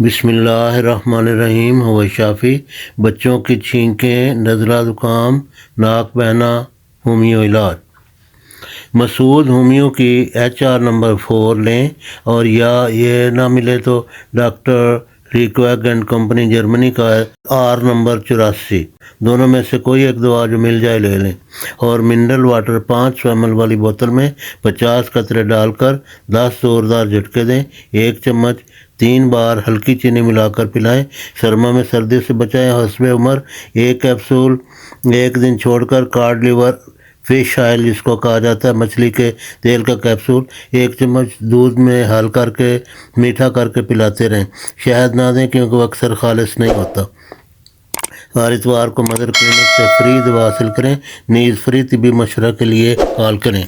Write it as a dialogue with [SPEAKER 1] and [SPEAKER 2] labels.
[SPEAKER 1] बिस्मिल्लाहिर्रहमानिर्रहीम। हुआ शाफ़ी। बच्चों की छींकें, नज़ला, ज़ुकाम, नाक बहना, होमियो इलाज। मसूद होमियो की HR नंबर 4 लें, और या ये ना मिले तो डॉक्टर रिक्वैग एंड कंपनी जर्मनी का R नंबर 84। दोनों में से कोई एक दवा जो मिल जाए ले लें। और मिनरल वाटर 500 ml वाली बोतल में 50 कतरे डालकर 10 ज़ोरदार झटके दें। 1 चम्मच 3 बार हल्की चीनी मिलाकर पिलाएं। सरमा में सर्दी से बचाएं। हस्बे उम्र 1 कैप्सूल 1 दिन छोड़कर। कार्ड लिवर फिश ऑयल जिसको कहा जाता है, मछली के तेल का कैप्सूल 1 चम्मच दूध में हल करके मीठा करके पिलाते रहें। शहद ना दें क्योंकि वो अक्सर खालिश नहीं होता। हर इतवार को मदर क्लिनिक से फ्री दवा हासिल करें। नीज़ फ्री तिबी मशवरा के लिए कॉल करें।